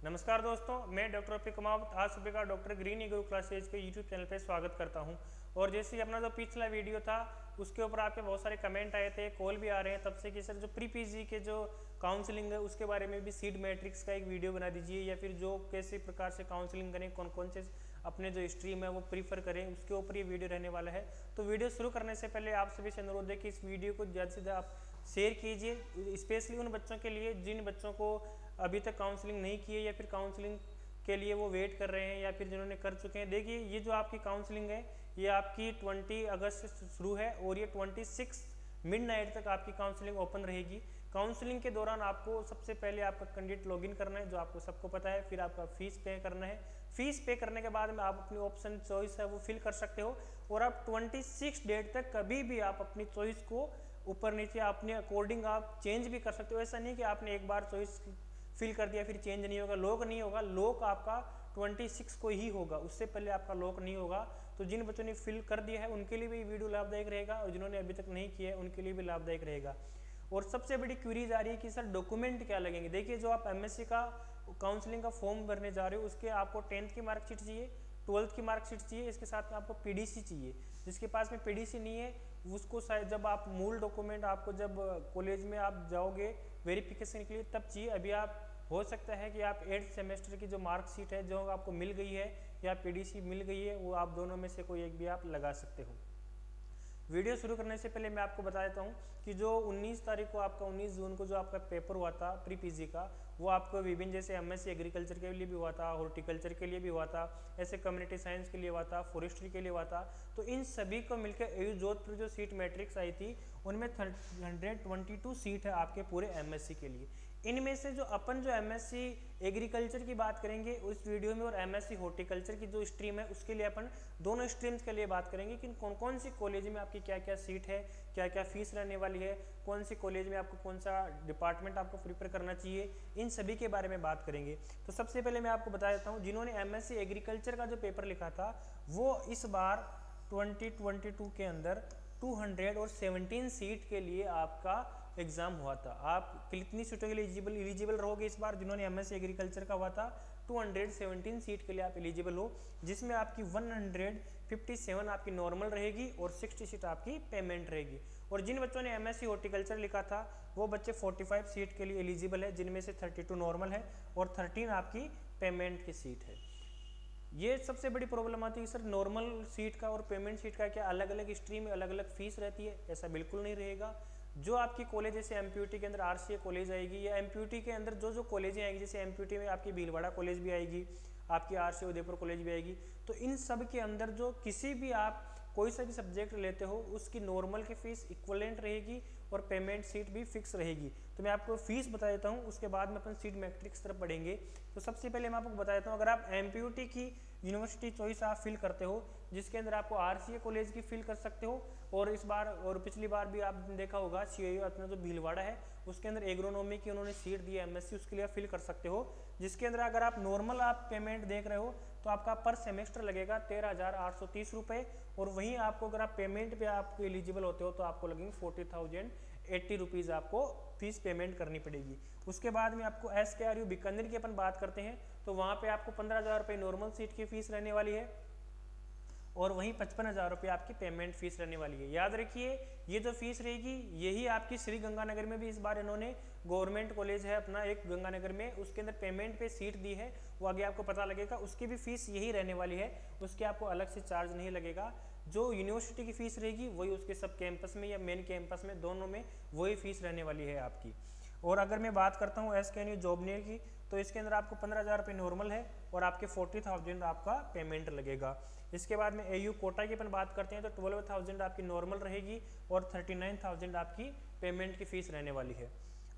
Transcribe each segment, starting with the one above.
नमस्कार दोस्तों, मैं डॉक्टर अपी कुमावत आज सुबह का डॉक्टर ग्रीन ईगल क्लासेज के यूट्यूब चैनल पे स्वागत करता हूं। और जैसे ही अपना जो पिछला वीडियो था उसके ऊपर आपके बहुत सारे कमेंट आए थे, कॉल भी आ रहे हैं तब से कि सर जो प्री पीजी के जो काउंसलिंग है उसके बारे में भी सीड मैट्रिक्स का एक वीडियो बना दीजिए, या फिर जो कैसे प्रकार से काउंसलिंग करें, कौन कौन से अपने जो स्ट्रीम है वो प्रीफर करें, उसके ऊपर ये वीडियो रहने वाला है। तो वीडियो शुरू करने से पहले आप सभी से अनुरोध है कि इस वीडियो को ज़्यादा से ज़्यादा आप शेयर कीजिए, स्पेशली उन बच्चों के लिए जिन बच्चों को अभी तक काउंसलिंग नहीं की है या फिर काउंसलिंग के लिए वो वेट कर रहे हैं या फिर जिन्होंने कर चुके हैं। देखिए, ये जो आपकी काउंसलिंग है ये आपकी 20 अगस्त से शुरू है और ये 26 मिडनाइट तक आपकी काउंसलिंग ओपन रहेगी। काउंसलिंग के दौरान आपको सबसे पहले आपका कैंडिडेट लॉगिन करना है, जो आपको सबको पता है। फिर आपका फीस पे करना है। फीस पे करने के बाद में आप अपनी ऑप्शन चॉइस है वो फिल कर सकते हो और आप 26 डेट तक कभी भी आप अपनी चॉइस को ऊपर नीचे अपने अकॉर्डिंग आप चेंज भी कर सकते हो। ऐसा नहीं कि आपने एक बार चॉइस फिल कर दिया फिर चेंज नहीं होगा, लॉक नहीं होगा। लॉक आपका 26 को ही होगा, उससे पहले आपका लॉक नहीं होगा। तो जिन बच्चों ने फिल कर दिया है उनके लिए भी वीडियो लाभदायक रहेगा और जिन्होंने अभी तक नहीं किया है उनके लिए भी लाभदायक रहेगा। और सबसे बड़ी क्वेरीज आ रही है कि सर डॉक्यूमेंट क्या लगेंगे। देखिए, जो आप एमएससी का काउंसलिंग का फॉर्म भरने जा रहे हो उसके आपको 10th की मार्कशीट चाहिए, 12th की मार्कशीट चाहिए, इसके साथ में आपको पीडीसी चाहिए। जिसके पास में पीडीसी नहीं है उसको शायद जब आप मूल डॉक्यूमेंट आपको जब कॉलेज में आप जाओगे वेरिफिकेशन के लिए तब चाहिए। अभी आप हो सकता है कि आप 8th सेमेस्टर की जो मार्कशीट है जो आपको मिल गई है या पीडीसी मिल गई है, वो आप दोनों में से कोई एक भी आप लगा सकते हो। वीडियो शुरू करने से पहले मैं आपको बता देता हूँ कि जो 19 तारीख को आपका 19 जून को जो आपका पेपर हुआ था प्री पीजी का, वो आपको विभिन्न जैसे एमएससी एग्रीकल्चर के लिए भी हुआ था, हॉर्टिकल्चर के लिए भी हुआ था, ऐसे कम्युनिटी साइंस के लिए हुआ था, फॉरेस्ट्री के लिए हुआ था। तो इन सभी को मिलकर एयू जोधपुर जो सीट मैट्रिक्स आई थी उनमें 122 सीट है आपके पूरे एमएससी के लिए। इनमें से जो अपन जो एमएससी एग्रीकल्चर की बात करेंगे उस वीडियो में और एमएससी हॉर्टिकल्चर की जो स्ट्रीम है उसके लिए अपन दोनों स्ट्रीम्स के लिए बात करेंगे कि कौन कौन सी कॉलेज में आपकी क्या क्या सीट है, क्या क्या फीस रहने वाली है, कौन सी कॉलेज में आपको कौन सा डिपार्टमेंट आपको प्रिपेयर करना चाहिए, इन सभी के बारे में बात करेंगे। तो सबसे पहले मैं आपको बता देता हूँ, जिन्होंने एमएससी एग्रीकल्चर का जो पेपर लिखा था वो इस बार 2022 के अंदर 217 सीट के लिए आपका एग्जाम हुआ था। आप कितनी सीटों के लिए एलिजिबल रहोगे इस बार? जिन्होंने एमएससी एग्रीकल्चर का हुआ था 217 सीट के लिए आप एलिजिबल हो, जिसमें आपकी 157 आपकी नॉर्मल रहेगी और 60 सीट आपकी पेमेंट रहेगी। और जिन बच्चों ने एमएससी हॉर्टिकल्चर लिखा था वो बच्चे 45 सीट के लिए एलिजिबल है, जिनमें से 32 नॉर्मल है और 13 आपकी पेमेंट की सीट है। ये सबसे बड़ी प्रॉब्लम आती है सर नॉर्मल सीट का और पेमेंट सीट का क्या अलग अलग स्ट्रीम में अलग अलग फीस रहती है? ऐसा बिल्कुल नहीं रहेगा। जो आपकी कॉलेज जैसे एमपीयूटी के अंदर आरसीए कॉलेज आएगी या एमपीयूटी के अंदर जो जो कॉलेजें आएगी, जैसे एमपीयूटी में आपकी भीलवाड़ा कॉलेज भी आएगी, आपकी आरसीए उदयपुर कॉलेज भी आएगी, तो इन सब के अंदर जो किसी भी आप कोई सा भी सब्जेक्ट लेते हो उसकी नॉर्मल की फीस इक्वलेंट रहेगी और पेमेंट सीट भी फिक्स रहेगी। तो मैं आपको फीस बता देता हूँ, उसके बाद में अपन सीट मैट्रिक्स तरफ पढ़ेंगे। तो सबसे पहले मैं आपको बता देता हूँ, अगर आप एमपीयूटी की यूनिवर्सिटी चॉइस आप फिल करते हो जिसके अंदर आपको आरसीए कॉलेज की फिल कर सकते हो, और इस बार और पिछली बार भी आपने देखा होगा सीएयू अपना जो भीलवाड़ा है उसके अंदर एग्रोनॉमी की उन्होंने सीट दी है एमएससी, उसके लिए फिल कर सकते हो। जिसके अंदर अगर आप नॉर्मल आप पेमेंट देख रहे हो तो आपका पर सेमेस्टर लगेगा 13,830 रुपये, और वहीं आपको अगर आप पेमेंट पे आप एलिजिबल होते हो तो आपको लगेंगे 40,080 रुपीज़ आपको फीस पेमेंट करनी पड़ेगी। उसके बाद में आपको SKRU बीकानेर की अपन बात करते हैं तो वहाँ पे आपको 15,000 रुपये नॉर्मल सीट की फीस रहने वाली है और वहीं 55,000 रुपये आपकी पेमेंट फीस रहने वाली है। याद रखिए, ये जो फीस रहेगी यही आपकी श्री गंगानगर में भी इस बार इन्होंने गवर्नमेंट कॉलेज है अपना एक गंगानगर में, उसके अंदर पेमेंट पे सीट दी है, वो आगे आपको पता लगेगा, उसकी भी फीस यही रहने वाली है, उसके आपको अलग से चार्ज नहीं लगेगा। जो यूनिवर्सिटी की फीस रहेगी वही उसके सब कैंपस में या मेन कैंपस में दोनों में वही फीस रहने वाली है आपकी। और अगर मैं बात करता हूँ SKNU जॉबनेर की तो इसके अंदर आपको 15,000 रुपये नॉर्मल है और आपके 40,000 आपका पेमेंट लगेगा। इसके बाद में AU कोटा की अपन बात करते हैं तो 12,000 आपकी नॉर्मल रहेगी और 39,000 आपकी पेमेंट की फीस रहने वाली है।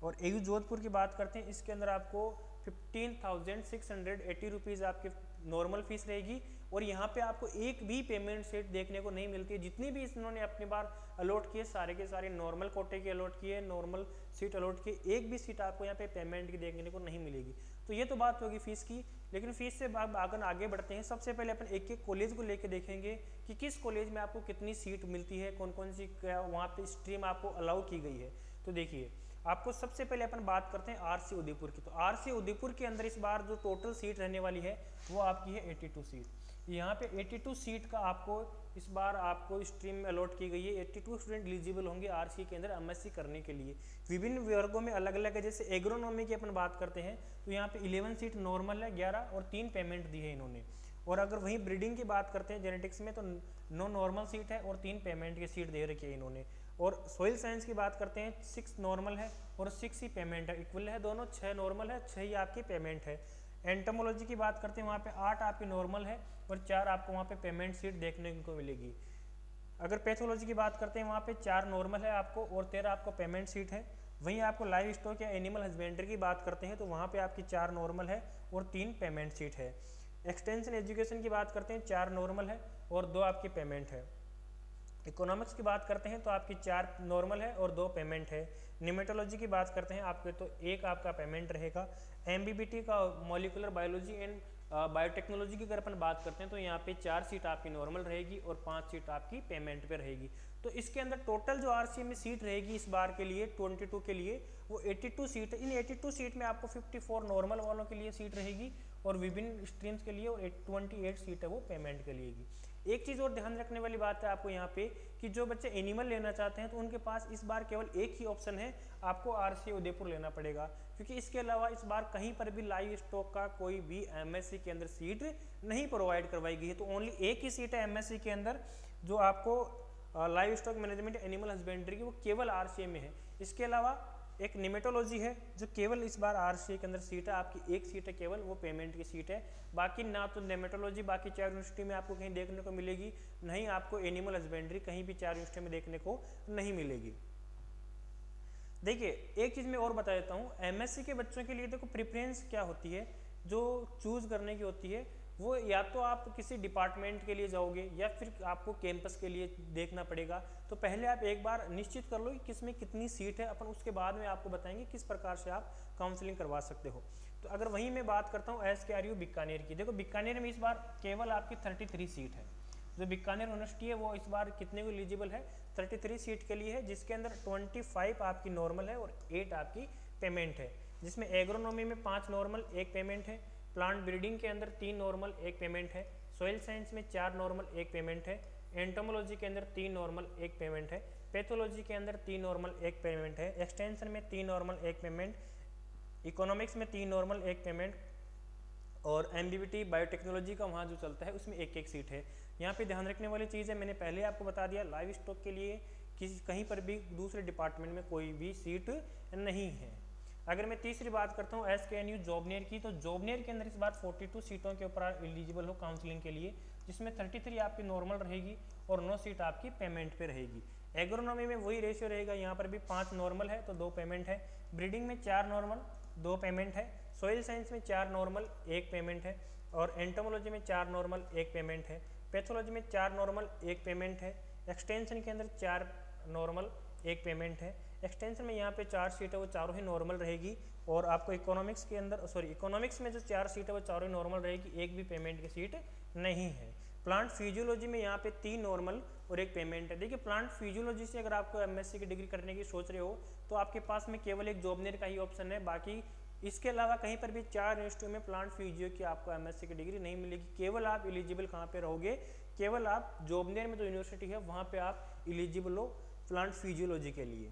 और AU जोधपुर की बात करते हैं, इसके अंदर आपको 15,680 रुपीज़ आपकी नॉर्मल फीस रहेगी और यहाँ पे आपको एक भी पेमेंट सीट देखने को नहीं मिलती है। जितनी भी इन्होंने अपनी बार अलॉट किए सारे के सारे नॉर्मल कोटे के अलॉट किए, नॉर्मल सीट अलॉट किए, एक भी सीट आपको यहाँ पे पेमेंट की देखने को नहीं मिलेगी। तो ये तो बात होगी फीस की, लेकिन फीस से अगर आगे बढ़ते हैं सबसे पहले अपन एक एक कॉलेज को लेके देखेंगे कि किस कॉलेज में आपको कितनी सीट मिलती है, कौन कौन सी वहाँ पे स्ट्रीम आपको अलाउ की गई है। तो देखिए, आपको सबसे पहले अपन बात करते हैं आरसी उदयपुर की। तो आरसी उदयपुर के अंदर इस बार जो टोटल सीट रहने वाली है वो आपकी है 82 सीट। यहाँ पे 82 सीट का आपको इस बार आपको स्ट्रीम में अलॉट की गई है। 82 स्टूडेंट एलिजिबल होंगे आरसी के अंदर एमएससी करने के लिए। विभिन्न वर्गों में अलग अलग है, जैसे एग्रोनॉमी की अपन बात करते हैं तो यहाँ पे 11 सीट नॉर्मल है, 11 और 3 पेमेंट दी है इन्होंने। और अगर वहीं ब्रीडिंग की बात करते हैं जेनेटिक्स में तो 9 नॉर्मल सीट है और 3 पेमेंट की सीट दे रखी है इन्होंने। और सॉइल साइंस की बात करते हैं 6 नॉर्मल है और 6 ही पेमेंट है, इक्वल है दोनों, 6 नॉर्मल है 6 ही आपकी पेमेंट है। एंटोमोलॉजी की बात करते हैं वहाँ पे 8 आपकी नॉर्मल है और 4 आपको वहाँ पे पेमेंट सीट देखने को मिलेगी। अगर पैथोलॉजी की बात करते हैं वहाँ पे 4 नॉर्मल है आपको और 13 आपको पेमेंट सीट है। वहीं आपको लाइव स्टॉक या एनिमल हस्बेंड्री की बात करते हैं तो वहाँ पे आपकी 4 नॉर्मल है और 3 पेमेंट सीट है। एक्सटेंशन एजुकेशन की बात करते हैं 4 नॉर्मल है और 2 आपकी पेमेंट है। इकोनॉमिक्स की बात करते हैं तो आपकी 4 नॉर्मल है और 2 पेमेंट है। निमेटोलॉजी की बात करते हैं आपके तो 1 आपका पेमेंट रहेगा। एमबीबीटी का मॉलिकुलर बायोलॉजी एंड बायोटेक्नोलॉजी की अगर अपन बात करते हैं तो यहाँ पे 4 सीट आपकी नॉर्मल रहेगी और 5 सीट आपकी पेमेंट पे रहेगी। तो इसके अंदर टोटल जो आरसीए में सीट रहेगी इस बार के लिए 22 के लिए वो 82 सीट है। इन 82 सीट में आपको 54 नॉर्मल वालों के लिए सीट रहेगी और विभिन्न स्ट्रीम्स के लिए, और 28 सीट है वो पेमेंट के लिए। एक चीज़ और ध्यान रखने वाली बात है आपको यहाँ पे कि जो बच्चे एनिमल लेना चाहते हैं तो उनके पास इस बार केवल एक ही ऑप्शन है, आपको आरसीए उदयपुर लेना पड़ेगा, क्योंकि इसके अलावा इस बार कहीं पर भी लाइव स्टॉक का कोई भी एमएससी के अंदर सीट नहीं प्रोवाइड करवाई गई है। तो ओनली एक ही सीट है एमएससी के अंदर जो आपको live stock management animal husbandry की, वो केवल आरसीए में है। इसके अलावा एक निमेटोलॉजी है जो केवल इस बार आरसीए के अंदर सीट है, आपकी एक सीट है केवल, वो पेमेंट की सीट है। बाकी ना तो निमेटोलॉजी बाकी 4 यूनिवर्सिटी में आपको कहीं देखने को मिलेगी, नहीं आपको एनिमल हस्बेंड्री कहीं भी 4 यूनिवर्सिटी में देखने को नहीं मिलेगी। देखिए एक चीज़ मैं और बता देता हूँ, एमएससी के बच्चों के लिए देखो प्रेफरेंस क्या होती है जो चूज़ करने की होती है, वो या तो आप किसी डिपार्टमेंट के लिए जाओगे या फिर आपको कैंपस के लिए देखना पड़ेगा। तो पहले आप एक बार निश्चित कर लो कि किसमें कितनी सीट है, अपन उसके बाद में आपको बताएंगे किस प्रकार से आप काउंसलिंग करवा सकते हो। तो अगर वहीं मैं बात करता हूँ SKRU बीकानेर की, देखो बीकानेर में इस बार केवल आपकी 33 सीट है। जो बीकानेर यूनिवर्सिटी है वो इस बार कितने को एलिजिबल है, 33 सीट के लिए है, जिसके अंदर 25 आपकी नॉर्मल है और 8 आपकी पेमेंट है। जिसमें एग्रोनॉमी में 5 नॉर्मल 1 पेमेंट है, प्लांट ब्रीडिंग के अंदर 3 नॉर्मल 1 पेमेंट है, सॉइल साइंस में 4 नॉर्मल 1 पेमेंट है, एंटोमोलॉजी के अंदर 3 नॉर्मल 1 पेमेंट है, पैथोलॉजी के अंदर 3 नॉर्मल 1 पेमेंट है, एक्सटेंशन में 3 नॉर्मल 1 पेमेंट, इकोनॉमिक्स में 3 नॉर्मल 1 पेमेंट, और एमबीबीटी बायोटेक्नोलॉजी का वहाँ जो चलता है उसमें 1-1 सीट है। यहाँ पे ध्यान रखने वाली चीज़ है, मैंने पहले आपको बता दिया, लाइव स्टॉक के लिए किसी कहीं पर भी दूसरे डिपार्टमेंट में कोई भी सीट नहीं है। अगर मैं तीसरी बात करता हूँ SKNU जॉबनेर की, तो जॉबनेर के अंदर इस बार 42 सीटों के ऊपर एलिजिबल हो काउंसलिंग के लिए, जिसमें 33 आपकी नॉर्मल रहेगी और 9 सीट आपकी पेमेंट पे रहेगी। एग्रोनॉमी में वही रेशियो रहेगा, यहाँ पर भी 5 नॉर्मल है तो 2 पेमेंट है, ब्रीडिंग में 4 नॉर्मल 2 पेमेंट है, सॉइल साइंस में 4 नॉर्मल 1 पेमेंट है, और एंटोमोलॉजी में 4 नॉर्मल 1 पेमेंट है, पैथोलॉजी में 4 नॉर्मल 1 पेमेंट है, एक्सटेंशन के अंदर 4 नॉर्मल 1 पेमेंट है। एक्सटेंशन में यहाँ पे 4 सीट है वो चारों ही नॉर्मल रहेगी, और आपको इकोनॉमिक्स के अंदर इकोनॉमिक्स में जो 4 सीट है वो चारों ही नॉर्मल रहेगी, एक भी पेमेंट की सीट नहीं है। प्लांट फिजियोलॉजी में यहाँ पे 3 नॉर्मल और 1 पेमेंट है। देखिए प्लांट फिजियोलॉजी से अगर आपको एमएससी की डिग्री करने की सोच रहे हो तो आपके पास में केवल एक जॉबनेर का ही ऑप्शन है, बाकी इसके अलावा कहीं पर भी 4 यूनिवर्सिटियों में प्लांट फिजियो की आपको एमएससी की डिग्री नहीं मिलेगी। केवल आप एलिजिबल कहाँ पे रहोगे, केवल आप जॉबनेर में जो यूनिवर्सिटी है वहाँ पे आप एलिजिबल हो प्लांट फिजियोलॉजी के लिए।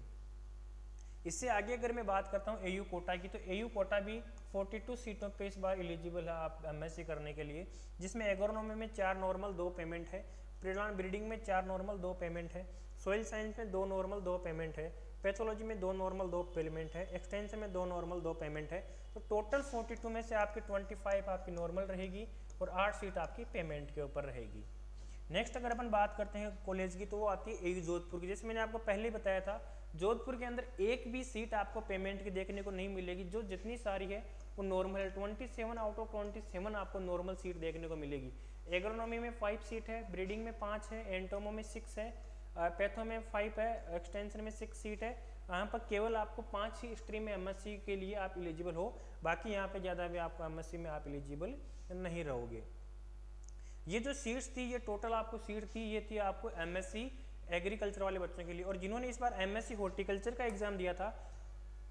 इससे आगे अगर मैं बात करता हूँ AU कोटा की, तो AU कोटा भी 42 सीटों पे इस बार एलिजिबल है आप एमएससी करने के लिए, जिसमें एग्रोनॉमी में 4 नॉर्मल 2 पेमेंट है, प्लांट ब्रीडिंग में 4 नॉर्मल 2 पेमेंट है, सॉइल साइंस में 2 नॉर्मल 2 पेमेंट है, पैथोलॉजी में 2 नॉर्मल 2 पेमेंट है, एक्सटेंशन में 2 नॉर्मल 2 पेमेंट है। तो टोटल 42 में से आपकी 25 आपकी नॉर्मल रहेगी और 8 सीट आपकी पेमेंट के ऊपर रहेगी। नेक्स्ट अगर अपन बात करते हैं कॉलेज की, तो वो आती है AU जोधपुर की। जैसे मैंने आपको पहले ही बताया था, जोधपुर के अंदर एक भी सीट आपको पेमेंट की देखने को नहीं मिलेगी, जो जितनी सारी है वो नॉर्मल है। 27 आउट ऑफ 27 आपको नॉर्मल सीट देखने को मिलेगी। एग्रोनॉमी में 5 सीट है, ब्रीडिंग में 5 है, एंटोमो में 6 है, पैथो में 5 है, एक्सटेंशन में 6 सीट है। यहाँ पर केवल आपको 5 ही स्ट्रीम में एमएससी के लिए आप एलिजिबल हो, बाकी यहाँ पे ज़्यादा भी आपको एमएससी में आप एलिजिबल नहीं रहोगे। ये जो सीट्स थी, ये टोटल आपको सीट थी, ये थी आपको एमएससी एग्रीकल्चर वाले बच्चों के लिए। और जिन्होंने इस बार एमएससी हॉर्टिकल्चर का एग्जाम दिया था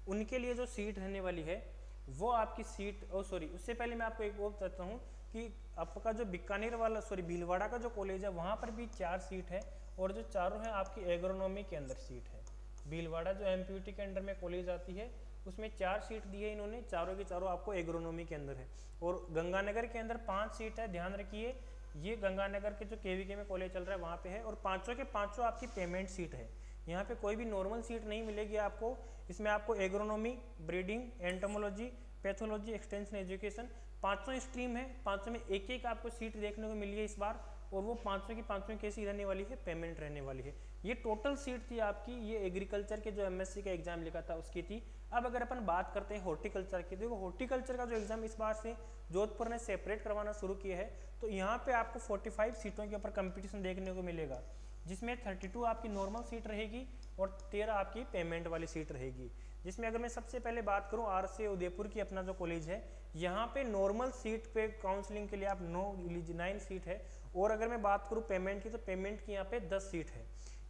उनके लिए जो सीट रहने वाली है वो आपकी सीट, उससे पहले मैं आपको एक वो बताता हूँ कि आपका जो बीकानेर वाला भीलवाड़ा का जो कॉलेज है वहाँ पर भी 4 सीट है, और जो चारों है आपकी एग्रोनॉमी के अंदर सीट है। भीलवाड़ा जो एमपीयूटी के अंडर में कॉलेज आती है उसमें 4 सीट दी है इन्होंने, चारों की चारों आपको एग्रोनॉमी के अंदर है। और गंगानगर के अंदर 5 सीट है, ध्यान रखिए, ये गंगानगर के जो केवीके में कॉलेज चल रहा है वहाँ पे है, और पाँचों के पाँचों आपकी पेमेंट सीट है। यहाँ पे कोई भी नॉर्मल सीट नहीं मिलेगी आपको, इसमें आपको agronomy, breeding, entomology, pathology, extension education, पाँचों स्ट्रीम है, पाँचों में एक एक आपको सीट देखने को मिली है इस बार, और वो पाँचों की पाँचों कैसी रहने वाली है, पेमेंट रहने वाली है। ये टोटल सीट थी आपकी, ये एग्रीकल्चर के जो एमएससी का एग्जाम लिखा था उसकी थी। अब अगर अपन बात करते हैं हॉर्टिकल्चर की, देखो हॉर्टिकल्चर का जो एग्जाम इस बार से जोधपुर ने सेपरेट करवाना शुरू किया है, तो यहाँ पे आपको 45 सीटों के ऊपर कंपटीशन देखने को मिलेगा, जिसमें 32 आपकी नॉर्मल सीट रहेगी और 13 आपकी पेमेंट वाली सीट रहेगी। जिसमें अगर मैं सबसे पहले बात करूं आरसीए उदयपुर की, अपना जो कॉलेज है, यहाँ पे नॉर्मल सीट पे काउंसलिंग के लिए आप 9 सीट है, और अगर मैं बात करूं पेमेंट की तो पेमेंट की यहाँ पे 10 सीट है।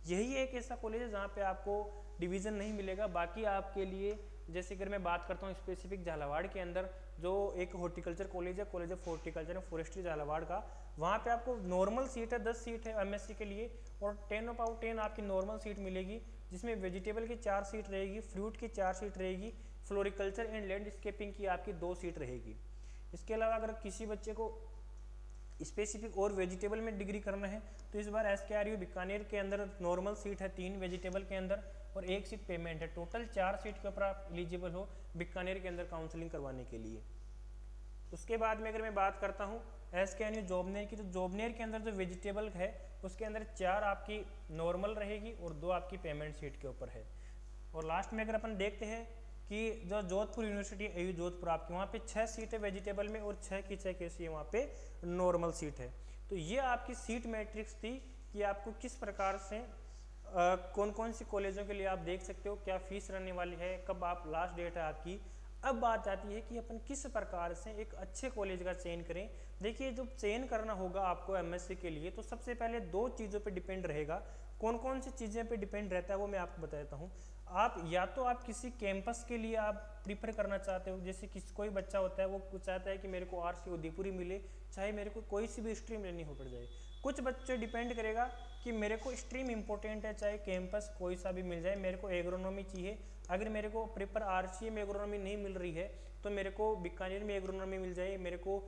यही एक ऐसा कॉलेज है जहाँ पे आपको डिवीज़न नहीं मिलेगा। बाकी आपके लिए जैसे अगर मैं बात करता हूँ स्पेसिफिक झालावाड़ के अंदर जो एक हॉर्टिकल्चर कॉलेज है, college of horticulture and forestry Jhalawar का, वहाँ पे आपको नॉर्मल सीट है 10 सीट है एमएससी के लिए, और 10/10 आपकी नॉर्मल सीट मिलेगी, जिसमें वेजिटेबल की 4 सीट रहेगी, फ्रूट की 4 सीट रहेगी, फ्लोरिकल्चर एंड लैंडस्केपिंग की आपकी 2 सीट रहेगी। इसके अलावा अगर किसी बच्चे को स्पेसिफिक और वेजिटेबल में डिग्री करना है तो इस बार एसकेआरयू बीकानेर के अंदर नॉर्मल सीट है 3 वेजिटेबल के अंदर, और 1 सीट पेमेंट है। टोटल 4 सीट के ऊपर आप एलिजिबल हो बीकानेर के अंदर काउंसलिंग करवाने के लिए। उसके बाद में अगर मैं बात करता हूँ एसकेआरयू जोबनेर की, तो जोबनेर के अंदर जो वेजिटेबल है उसके अंदर 4 आपकी नॉर्मल रहेगी और 2 आपकी पेमेंट सीट के ऊपर है। और लास्ट में अगर अपन देखते हैं कि जो जोधपुर यूनिवर्सिटी एयू जोधपुर आपकी, वहाँ पे 6 सीटें वेजिटेबल में और 6 की 6 कैसी है वहाँ पे नॉर्मल सीट है। तो ये आपकी सीट मैट्रिक्स थी कि आपको किस प्रकार से कौन कौन सी कॉलेजों के लिए आप देख सकते हो, क्या फीस रहने वाली है, कब आप लास्ट डेट है आपकी। अब बात आती है कि अपन किस प्रकार से एक अच्छे कॉलेज का चयन करें। देखिए जब चयन करना होगा आपको एमएससी के लिए तो सबसे पहले 2 चीज़ों पे डिपेंड रहेगा। कौन कौन सी चीज़ें पे डिपेंड रहता है वो मैं आपको बता देता हूँ। आप या तो आप किसी कैंपस के लिए आप प्रीफर करना चाहते हो, जैसे कोई बच्चा होता है वो चाहता है कि मेरे को आरसी उदयपुर ही मिले, चाहे मेरे को कोई सी भी स्ट्रीम लेनी हो पड़ जाए। कुछ बच्चे डिपेंड करेगा कि मेरे को स्ट्रीम इंपॉर्टेंट है, चाहे कैंपस कोई सा भी मिल जाए, मेरे को एग्रोनॉमी चाहिए। अगर मेरे को प्रीफर आरसीए में एग्रोनॉमी नहीं मिल रही है तो मेरे को बीकानेर में एग्रोनॉमी मिल जाए, मेरे को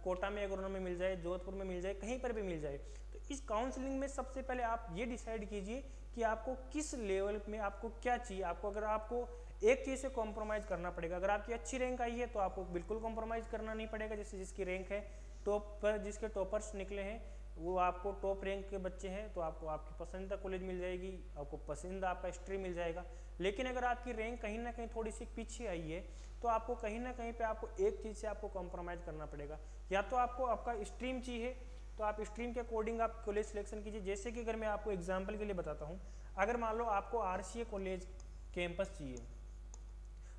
कोटा में एग्रोनॉमी मिल जाए, जोधपुर में मिल जाए, कहीं पर भी मिल जाए। तो इस काउंसलिंग में सबसे पहले आप ये डिसाइड कीजिए कि आपको किस लेवल में आपको क्या चाहिए। आपको अगर आपको एक चीज़ से कॉम्प्रोमाइज़ करना पड़ेगा, अगर आपकी अच्छी रैंक आई है तो आपको बिल्कुल कॉम्प्रोमाइज़ करना नहीं पड़ेगा। जैसे जिसकी रैंक है टॉप पर, जिसके टॉपर्स निकले हैं वो आपको टॉप रैंक के बच्चे हैं तो आपको आपकी पसंदीदा कॉलेज मिल जाएगी, आपको पसंदीदा आपका स्ट्रीम मिल जाएगा। लेकिन अगर आपकी रैंक कहीं ना कहीं थोड़ी सी पीछे आई है तो आपको कहीं ना कहीं पे आपको एक चीज़ से आपको कॉम्प्रोमाइज़ करना पड़ेगा। या तो आपको आपका स्ट्रीम चाहिए तो आप स्ट्रीम के अकॉर्डिंग आप कॉलेज सिलेक्शन कीजिए। जैसे कि अगर मैं आपको एग्जाम्पल के लिए बताता हूँ, अगर मान लो आपको आरसीए कॉलेज कैंपस चाहिए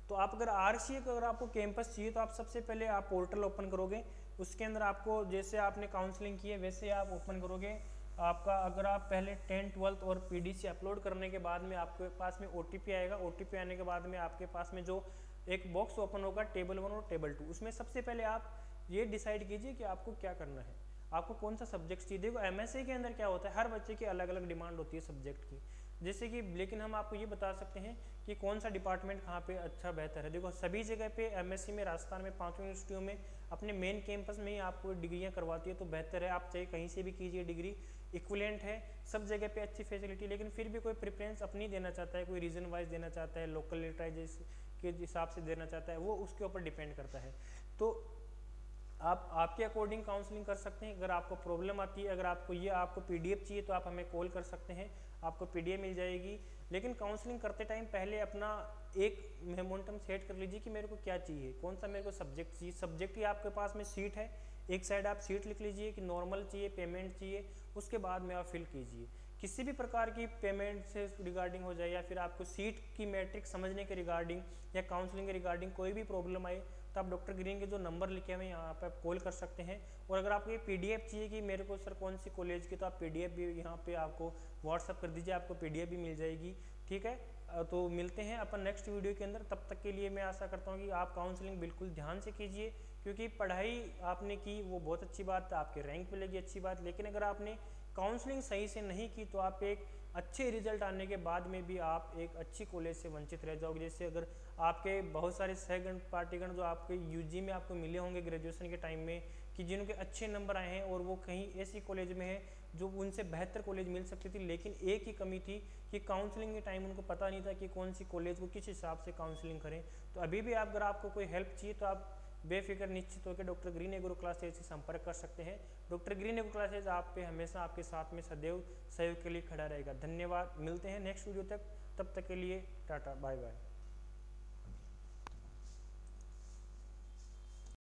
तो आप अगर आरसीए का अगर आपको कैंपस चाहिए तो आप सबसे पहले आप पोर्टल ओपन करोगे, उसके अंदर आपको जैसे आपने काउंसलिंग की है वैसे आप ओपन करोगे। आपका अगर आप पहले 10th 12th और पीडीसी अपलोड करने के बाद में आपके पास में ओटीपी आएगा। ओटीपी आने के बाद में आपके पास में जो एक बॉक्स ओपन होगा टेबल 1 और टेबल 2, उसमें सबसे पहले आप ये डिसाइड कीजिए कि आपको क्या करना है, आपको कौन सा सब्जेक्ट चाहिए। देखो एमएससी के अंदर क्या होता है, हर बच्चे की अलग अलग डिमांड होती है सब्जेक्ट की, जैसे कि लेकिन हम आपको ये बता सकते हैं कि कौन सा डिपार्टमेंट कहाँ पे अच्छा बेहतर है। देखो सभी जगह पे एमएससी में राजस्थान में 5 यूनिवर्सिटियों में अपने मेन कैंपस में ही आपको डिग्रियाँ करवाती है, तो बेहतर है आप चाहे कहीं से भी कीजिए डिग्री, इक्विवेलेंट है सब जगह पे अच्छी फैसिलिटी। लेकिन फिर भी कोई प्रेफरेंस अपनी देना चाहता है, कोई रीजन वाइज देना चाहता है, लोकल लिटरेचर के हिसाब से देना चाहता है, वो उसके ऊपर डिपेंड करता है। तो आप आपके अकॉर्डिंग काउंसलिंग कर सकते हैं। अगर आपको प्रॉब्लम आती है, अगर आपको पीडीएफ चाहिए तो आप हमें कॉल कर सकते हैं, आपको पीडीएफ मिल जाएगी। लेकिन काउंसलिंग करते टाइम पहले अपना एक मोमेंटम सेट कर लीजिए कि मेरे को क्या चाहिए, कौन सा मेरे को सब्जेक्ट चाहिए। सब्जेक्ट की आपके पास में सीट है, एक साइड आप सीट लिख लीजिए कि नॉर्मल चाहिए, पेमेंट चाहिए, उसके बाद में आप फिल कीजिए। किसी भी प्रकार की पेमेंट से रिगार्डिंग हो जाए या फिर आपको सीट की मैट्रिक समझने के रिगार्डिंग या काउंसलिंग के रिगार्डिंग कोई भी प्रॉब्लम आए तो आप डॉक्टर ग्रीन के जो नंबर लिखे हुए हैं यहाँ पे आप कॉल कर सकते हैं। और अगर आपको ये पीडीएफ चाहिए कि मेरे को सर कौन सी कॉलेज की, तो आप पीडीएफ भी यहाँ पे आपको व्हाट्सअप कर दीजिए, आपको पीडीएफ भी मिल जाएगी। ठीक है, तो मिलते हैं अपन नेक्स्ट वीडियो के अंदर। तब तक के लिए मैं आशा करता हूँ कि आप काउंसलिंग बिल्कुल ध्यान से कीजिए, क्योंकि पढ़ाई आपने की वो बहुत अच्छी बात है, आपके रैंक पे लगी अच्छी बात, लेकिन अगर आपने काउंसलिंग सही से नहीं की तो आप एक अच्छे रिजल्ट आने के बाद में भी आप एक अच्छी कॉलेज से वंचित रह जाओगे। जैसे अगर आपके बहुत सारे सहगण पार्टीगण जो आपके यूजी में आपको मिले होंगे ग्रेजुएशन के टाइम में, कि जिनके अच्छे नंबर आए हैं और वो कहीं ऐसी कॉलेज में है जो उनसे बेहतर कॉलेज मिल सकती थी, लेकिन एक ही कमी थी कि काउंसलिंग के टाइम उनको पता नहीं था कि कौन सी कॉलेज को किस हिसाब से काउंसलिंग करें। तो अभी भी आप अगर आपको कोई हेल्प चाहिए तो आप बेफिक्र निश्चित होकर डॉक्टर ग्रीन एग्रो क्लासेज से संपर्क कर सकते हैं। डॉक्टर ग्रीन एग्रो क्लासेज आप पे हमेशा आपके साथ में सदैव सहयोग के लिए खड़ा रहेगा। धन्यवाद, मिलते हैं नेक्स्ट वीडियो तक, तब तक के लिए टाटा बाय बाय।